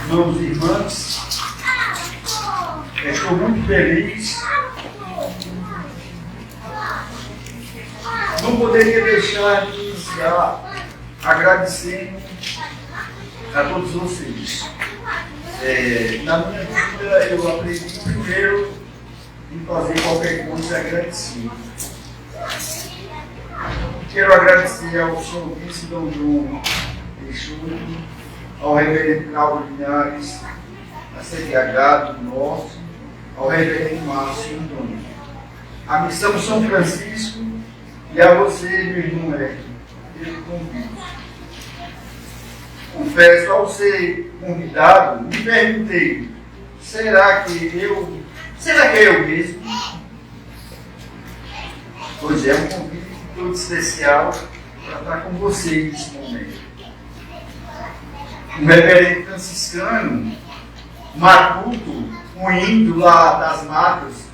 irmãos e irmãs, estou muito feliz. Não poderia deixar de iniciar agradecendo a todos vocês. Na minha vida, eu aprendi primeiro em fazer qualquer coisa agradecido. Quero agradecer ao senhor vice Dom João Peixoto, ao reverendo Cláudio Linhares, a CDH do Norte, ao reverendo Márcio Antônio, a Missão São Francisco e a você, meu irmão Hélio, pelo convite. Confesso, ao ser convidado, me perguntei, será que é eu mesmo? Pois é, um convite todo especial para estar com vocês nesse momento. Um reverendo franciscano, matuto, um índio lá das matas,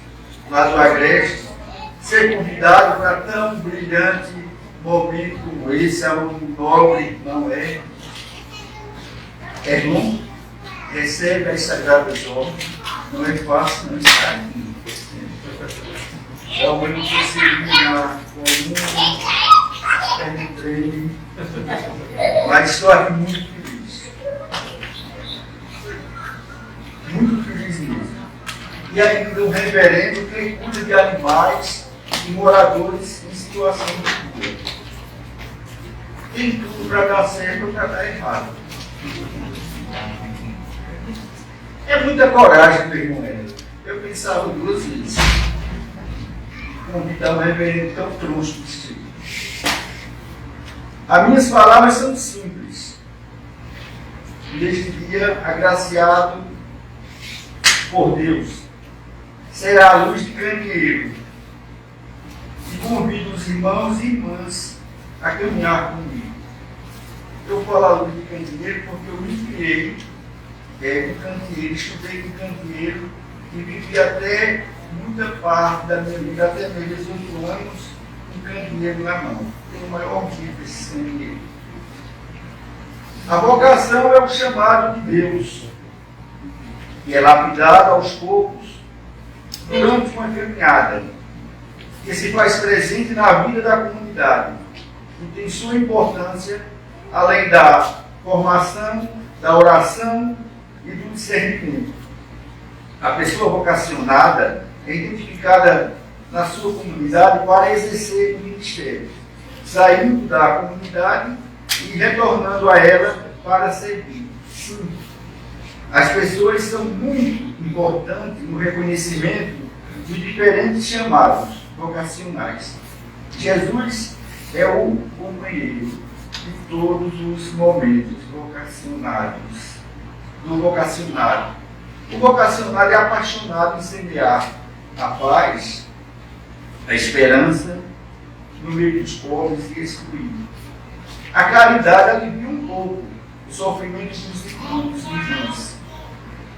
lá do Agreste, ser convidado para tão brilhante momento como esse, aonde o nobre irmão é bom, recebe as sagradas ordens, não é fácil, não está aqui. Realmente você iluminar com um treino, mas estou aqui muito feliz. Muito feliz mesmo. E ainda um reverendo que cuida de animais e moradores em situação de rua. Tem tudo para dar certo ou para dar errado. É muita coragem, meu irmão Hélio. Eu pensava duas vezes. Convidar um reverendo tão troncho desse tipo. As minhas palavras são simples. Neste dia, agraciado por Deus, será a luz de candeeiro. E convido os irmãos e irmãs a caminhar comigo. Eu falo a luz de candeeiro porque eu me criei com candeeiro, estudei com candeeiro e vivi até muita parte da minha vida, até meus 18 anos, com candeeiro na mão. Tenho o maior orgulho desse candeeiro. A vocação é o chamado de Deus, e é lapidado aos poucos durante uma caminhada, que se faz presente na vida da comunidade e tem sua importância além da formação, da oração e do discernimento. A pessoa vocacionada é identificada na sua comunidade para exercer o ministério, saindo da comunidade e retornando a ela para servir. Sim, as pessoas são muito importantes no reconhecimento de diferentes chamados vocacionais. Jesus é o companheiro de todos os momentos vocacionados, do vocacionado. O vocacionado é apaixonado em semear a paz, a esperança no meio dos pobres e excluídos. A caridade alivia um pouco o sofrimento dos irmãos.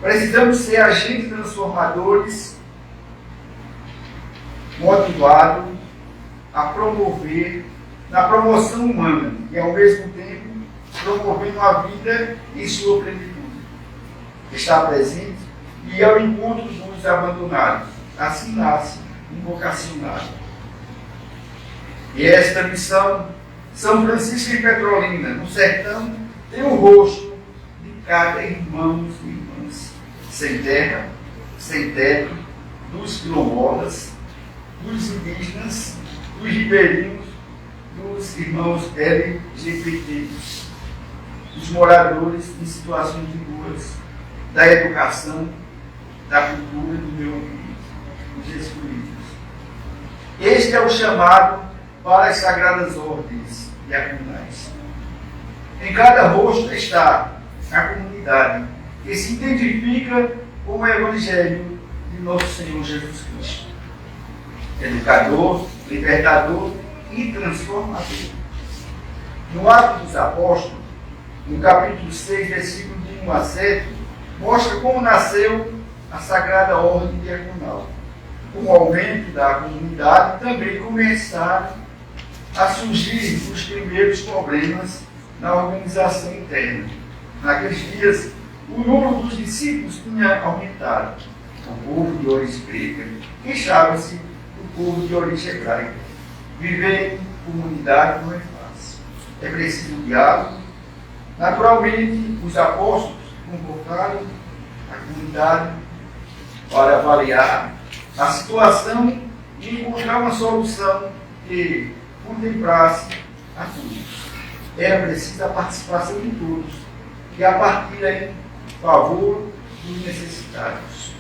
Precisamos ser agentes transformadores, motivados a promover na promoção humana e, ao mesmo tempo, promovendo a vida em sua plenitude. Está presente e ao encontro dos abandonados. Assim nasce um vocacionado. E esta missão, São Francisco e Petrolina, no sertão, tem o rosto de cada irmão e irmãs, sem terra, sem teto, dos quilombolas, dos indígenas, dos ribeirinhos, dos irmãos LGBT, dos moradores em situações de ruas, da educação, da cultura, do meio ambiente, dos excluídos. Este é o chamado para as sagradas ordens diaconais. Em cada rosto está a comunidade que se identifica com o Evangelho de nosso Senhor Jesus Cristo. Educador, libertador e transformador. No Atos dos Apóstolos, no capítulo 6, versículo de 1 a 7, mostra como nasceu a Sagrada Ordem Diaconal. Com o aumento da comunidade, também começaram a surgir os primeiros problemas na organização interna. Naqueles dias, o número dos discípulos tinha aumentado. O povo de origem grega queixava-se do povo de origem hebraica. Viver em comunidade não é fácil. É preciso diálogo. Naturalmente, os apóstolos convocaram a comunidade para avaliar a situação e encontrar uma solução que contemplasse a todos. Era preciso a participação de todos e a partilha em favor dos necessitados.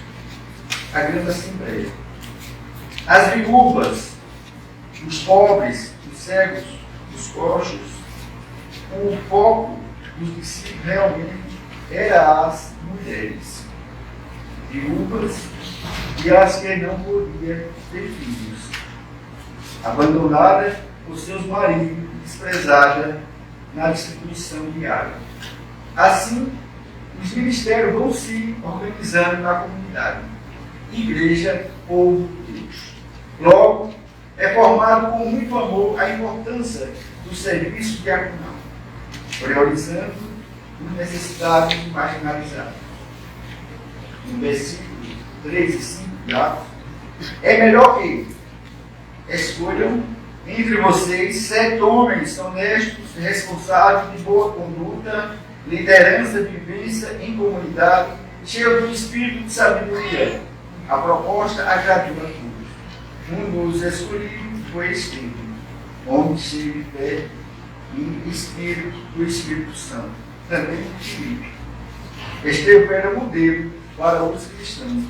A grande assembleia. As viúvas, os pobres, os cegos, os coxos, o foco dos discípulos realmente era as mulheres, viúvas e as que não podiam ter filhos, abandonada por seus maridos, desprezada na distribuição diária. Assim, os ministérios vão se organizando na comunidade. Igreja, povo de Deus. Logo, é formado com muito amor a importância do serviço diaconal, priorizando os necessitados e marginalizados. No versículo 3 e 5 de Atos, é melhor que escolham entre vocês 7 homens honestos, responsáveis, de boa conduta, liderança, vivência em comunidade, cheio do espírito de sabedoria. A proposta agradou a todos. Um dos escolhidos foi Estevão, homem cheio de fé e espírito do Espírito Santo. Também Filipe. Estevão era modelo para os cristãos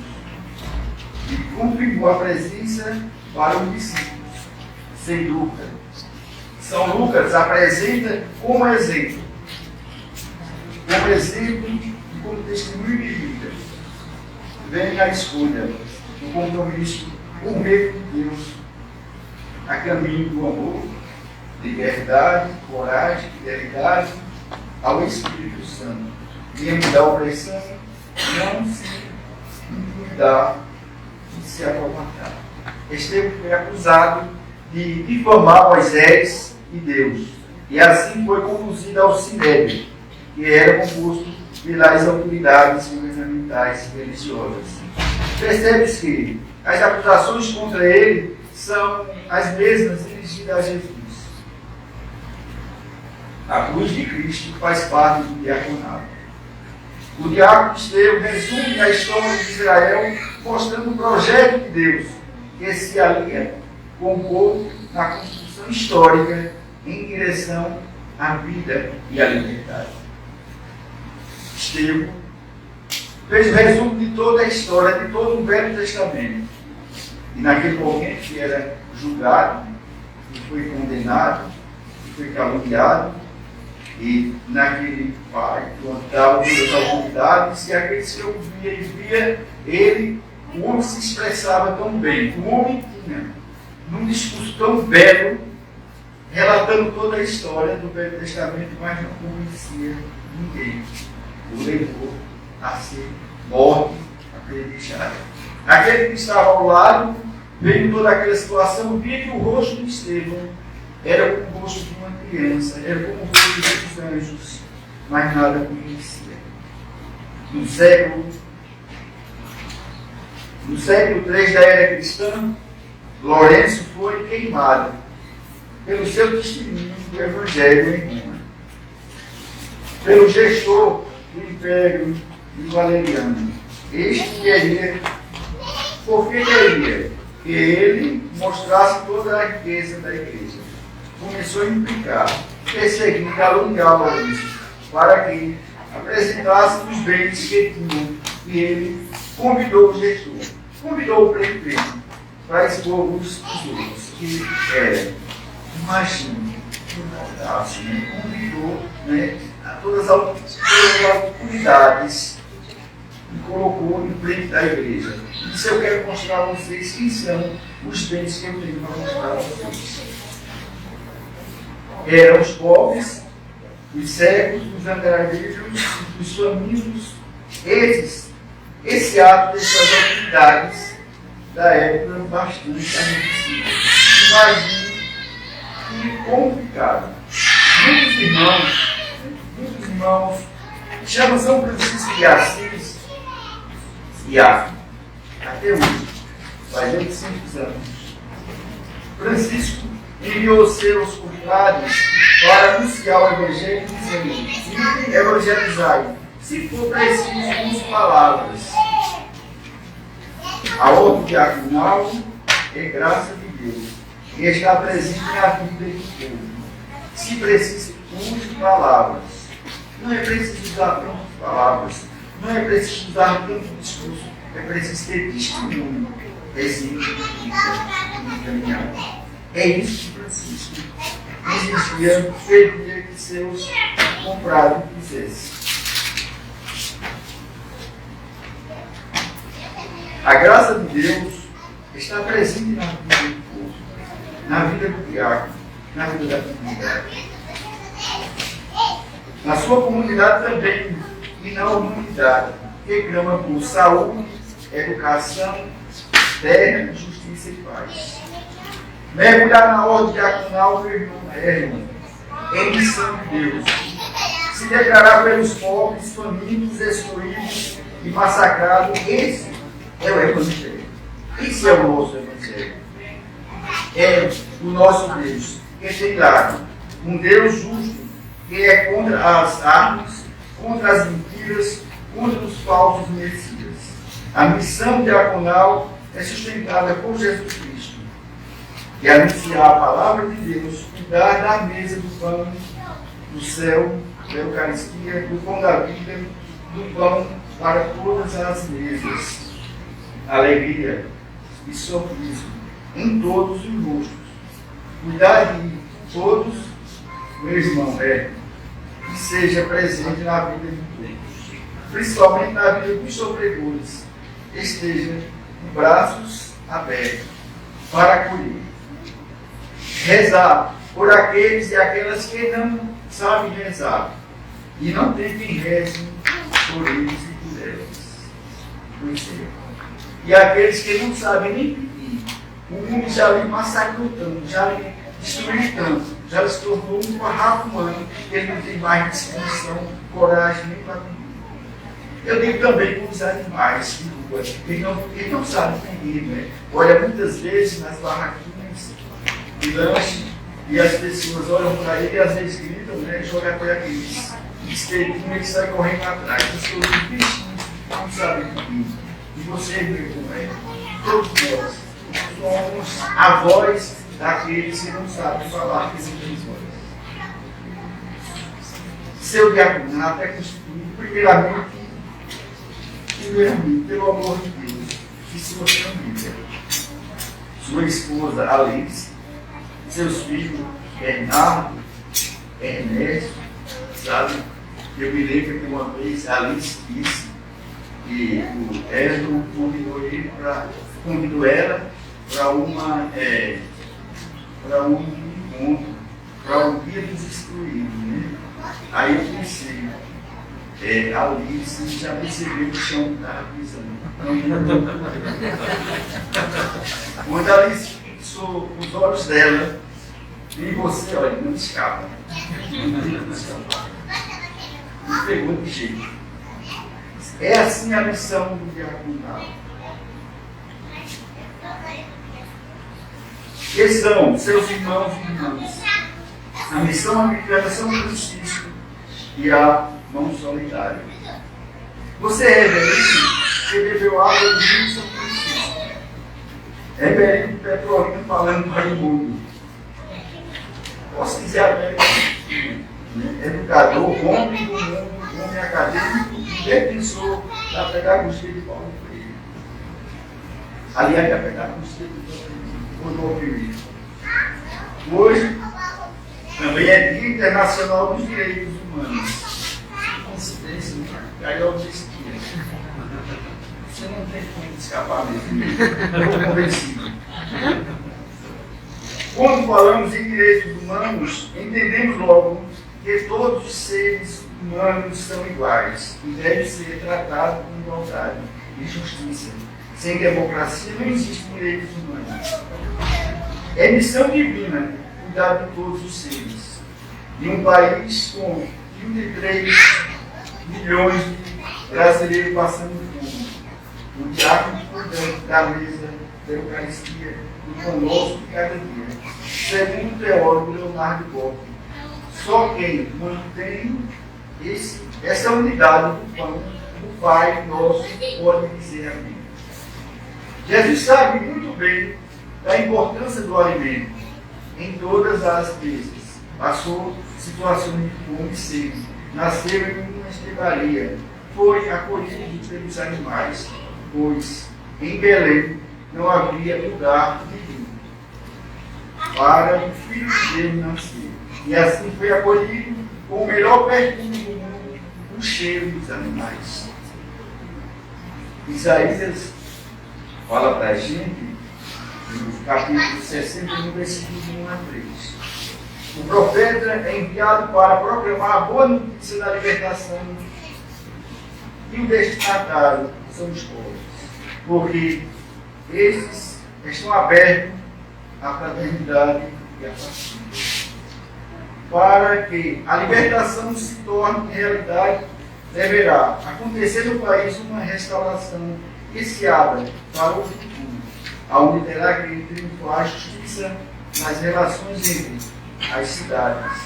e confirmou a presença para os discípulos. Sem dúvida, São Lucas apresenta como exemplo e como testemunho de vida. Vem a escolha, o compromisso com o meio de Deus, a caminho do amor, liberdade, coragem, fidelidade ao Espírito Santo. Diante da opressão, não se intimidar e se acovardar. Estevão foi acusado de difamar Moisés e Deus, e assim foi conduzido ao Sinédrio, que era composto pelas autoridades governamentais religiosas. Percebe-se que as acusações contra ele são as mesmas dirigidas a Jesus. A cruz de Cristo faz parte do diaconato. O diácono Estevão resume a história de Israel, mostrando o projeto de Deus, que se alia com o povo na construção histórica em direção à vida e à liberdade. Estevão fez o resumo de toda a história, de todo o Velho Testamento. E naquele momento que era julgado, que foi condenado, que foi caluniado, e naquele pai, onde estavam todas as autoridades, e aqueles que ouviam e via ele, o homem se expressava tão bem. O homem tinha, num discurso tão belo, relatando toda a história do Velho Testamento, mas não conhecia ninguém. O levou a ser morto, apedrejado. Aquele que estava ao lado, vendo toda aquela situação, via que o rosto de Estevão era como o rosto de uma criança, era como o rosto dos anjos, mas nada conhecia. No século III da era cristã, Lourenço foi queimado pelo seu testemunho do Evangelho em Roma, pelo gestor do Império Valeriano. Este queria, porque queria que ele mostrasse toda a riqueza da igreja. Começou a implicar, perseguir, caluniar Lourenço, para que apresentasse os bens que tinham. E ele convidou o gestor, convidou o prefeito para expor os outros, que era, imagine, que audácia, convidou, a todas as autoridades e colocou em frente da igreja. E disse: eu quero mostrar a vocês quem são os bens que eu tenho para mostrar a vocês. Eram os pobres, os cegos, os andrajeiros, os famintos. Esse ato deixou as autoridades da época bastante aborrecidas. Imagine que complicado. Muitos irmãos Chama São Francisco de Assis e África. Até hoje, faz 25 anos. Francisco enviou seus compadres para anunciar o Evangelho dizendo: evangelizai, se for preciso, com palavras. A ordem diaconal é graça de Deus e está presente na vida do povo. Se preciso, use palavras. Não é preciso usar tantas palavras, não é preciso usar tanto discurso, é preciso ter testemunho. É isso que Francisco exigia, pedia que seus comprados fizessem. A graça de Deus está presente na vida do povo, na vida do diácono, na vida da comunidade. Na sua comunidade também, e na humanidade, que clama por saúde, educação, terra, justiça e paz. Mergulhar na ordem diaconal do irmão Herman, em missão de Deus. Se declarar pelos pobres, famintos, excluídos e massacrados. Esse é o Evangelho. Esse é o nosso Evangelho. É o nosso Deus, que tem dado um Deus justo, que é contra as armas, contra as mentiras, contra os falsos messias. A missão diaconal é sustentada por Jesus Cristo, e anunciar a palavra de Deus, cuidar da mesa do pão do céu, da Eucaristia, do pão da vida, do pão para todas as mesas. Alegria e sorriso em todos os rostos. Cuidar de todos, meu irmão, que seja presente na vida de todos, principalmente na vida dos sofredores, esteja de braços abertos para acolher. Rezar por aqueles e aquelas que não sabem rezar e não tem quem reze por eles e por elas. E aqueles que não sabem nem pedir. O mundo já lhe massacrou tanto, já lhe destruiu tanto, já se tornou um barraco humano que ele não tem mais disposição, coragem nem para pedir. Eu digo também com os animais de rua, eles não sabem pedir, né? Olha, muitas vezes nas barraquinhas de lanche, e as pessoas olham para ele e às vezes gritam, né? Jogam por aqueles esquerdinhos que saem correndo atrás. As pessoas bichinhos não sabem pedir. E você vê como é. Todos nós somos avós daqueles que não sabem falar que são pessoas. Seu diaconato é constituído primeiramente pelo amor de Deus e sua família. Sua esposa Alice, seus filhos Bernardo, Ernesto, sabe? Eu me lembro que uma vez Alice disse que o Ernesto convidou ela para um encontro, para o Dia dos Excluídos, né? Aí eu pensei, Alice já percebeu que o chão estava pisando. Quando Alice fixou os olhos dela em você, olha, não escapa. Não escapa. Não pegou de jeito. É assim a missão do diaconal. Que são seus irmãos e irmãs. A missão americana São Francisco e a mão solidária. Você é reverendo que bebeu água do Rio São Francisco. Reverendo Petrolino falando para o mundo. Posso dizer a educador, homem do mundo, homem acadêmico e defensor da pedagogia de Paulo Freire. Aliás, a pedagogia de Paulo Freire. Hoje, também é Dia Internacional dos Direitos Humanos. Coincidência, caiu a desistir. Você não tem como escapar mesmo. Eu estou convencido. Quando falamos em direitos humanos, entendemos logo que todos os seres humanos são iguais e devem ser tratados com igualdade e justiça. Sem democracia não existem direitos humanos. É missão divina cuidar de todos os seres. De um país com 33 milhões de brasileiros passando fome. O diácono cuidando da mesa da Eucaristia, do conosco de cada dia. Segundo o teólogo Leonardo Boff, só quem mantém essa unidade do pão, do Pai nosso, pode dizer amém. Jesus sabe muito bem da importância do alimento em todas as mesas. Passou situações de fome e sede, nasceu em uma estrebaria, foi acolhido pelos animais, pois em Belém não havia lugar nenhum para o Filho de Deus nascer. E assim foi acolhido com o melhor perfume do mundo, o cheiro dos animais. Isaías fala para a gente, no capítulo 61, versículo 1 a 3. O profeta é enviado para proclamar a boa notícia da libertação, e o destinatário são os pobres, porque esses estão abertos à fraternidade e à partilha. Para que a libertação se torne realidade, deverá acontecer no país uma restauração que se abra para o futuro, onde terá que triunfar a justiça nas relações entre as cidades,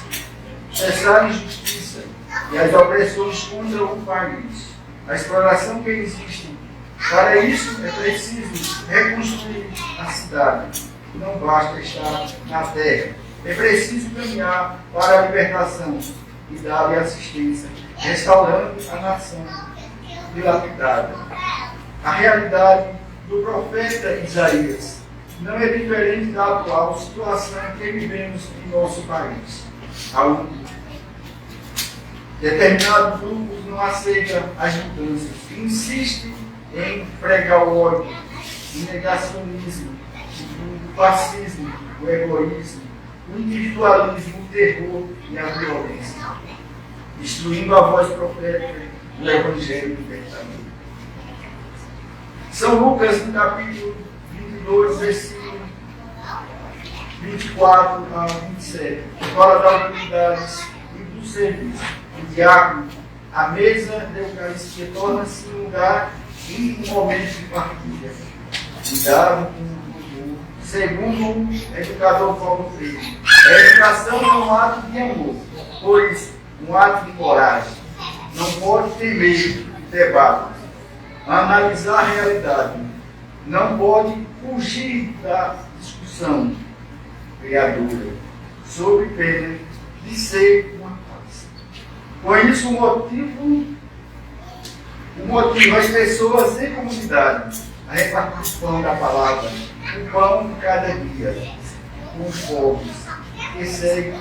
cessar a injustiça e as opressões contra o país, a exploração que existe. Para isso é preciso reconstruir a cidade. Não basta estar na terra. É preciso caminhar para a libertação e dar-lhe assistência, restaurando a nação dilapidada. A realidade do profeta Isaías não é diferente da atual situação que vivemos em nosso país, onde determinados grupos não aceitam as mudanças, insistem em pregar o ódio, o negacionismo, o fascismo, o egoísmo, o individualismo, o terror e a violência, destruindo a voz profética do Evangelho libertador. São Lucas, no capítulo 22, versículo 24 a 27, fala das autoridades e do serviço. O diácono, a mesa da Eucaristia, torna-se um lugar e um momento de partilha. Cuidado com o amor. Segundo o educador Paulo Freire, a educação é um ato de amor, pois um ato de coragem. Não pode ter medo de debate, analisar a realidade. Não pode fugir da discussão criadora, sob pena de ser uma farsa. Com isso, o motivo as pessoas em comunidade, a repartição da palavra, o pão de cada dia, com os pobres que seguem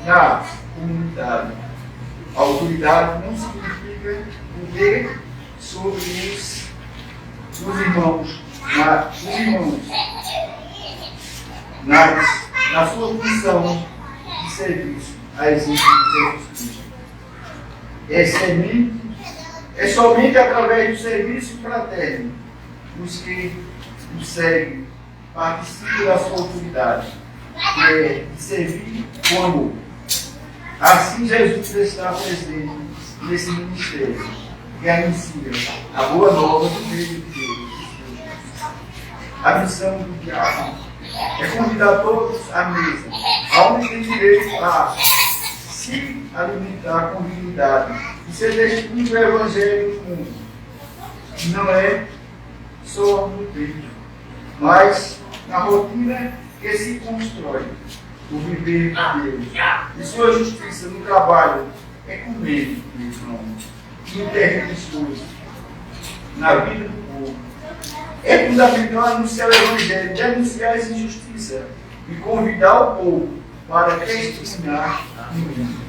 na comunidade. A autoridade não significa poder sobre os irmãos, na sua função de serviço a exemplo de Jesus Cristo. É somente através do serviço fraterno dos que o seguem participam da sua autoridade, que é de servir com amor. Assim Jesus está presente nesse ministério que anuncia a boa nova do reino de Deus. A missão do diácono é convidar todos à mesa, aonde tem direito a se alimentar com dignidade e ser testemunho do Evangelho no mundo. Não é só no templo, mas na rotina que se constrói o viver de Deus e sua justiça no trabalho é comer, meu irmão, no terreno de coisas, na vida do povo. É fundamental anunciar o Evangelho, denunciar as injustiças e convidar o povo para testemunhar o mundo.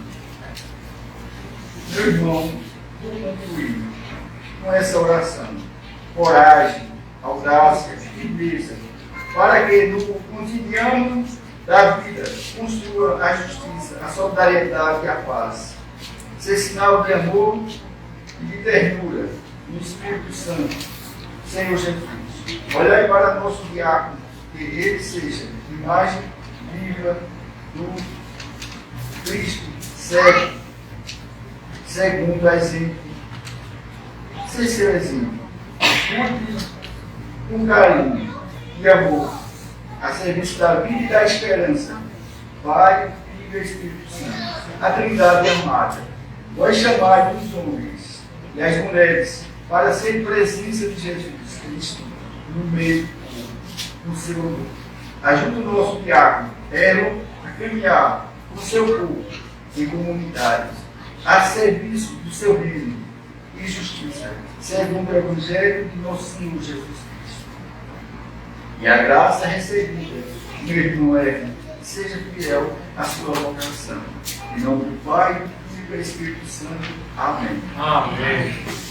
Meu irmão, vou concluir com essa oração. Coragem, audácia, firmeza, para que no cotidiano da vida construa a justiça, a solidariedade e a paz. Ser sinal de amor e de ternura no Espírito Santo, Senhor Jesus. Olhai para nosso diácono, que ele seja imagem viva do Cristo, segundo o exemplo ser seu exemplo. Cuide com carinho e amor, a serviço da vida e da esperança. Pai, Filho e Espírito Santo. A Trindade amada, vós chamai os homens e as mulheres para ser presença de Jesus Cristo no meio do povo, no seu amor. Ajuda o nosso diácono, Aaron, a caminhar com o seu povo em comunidades, a serviço do seu reino e justiça, segundo o Evangelho de nosso Senhor Jesus Cristo. E a graça recebida, meu irmão Aaron, seja fiel à sua vocação. Em nome do Pai, do Filho e do Espírito Santo. Amém. Amém.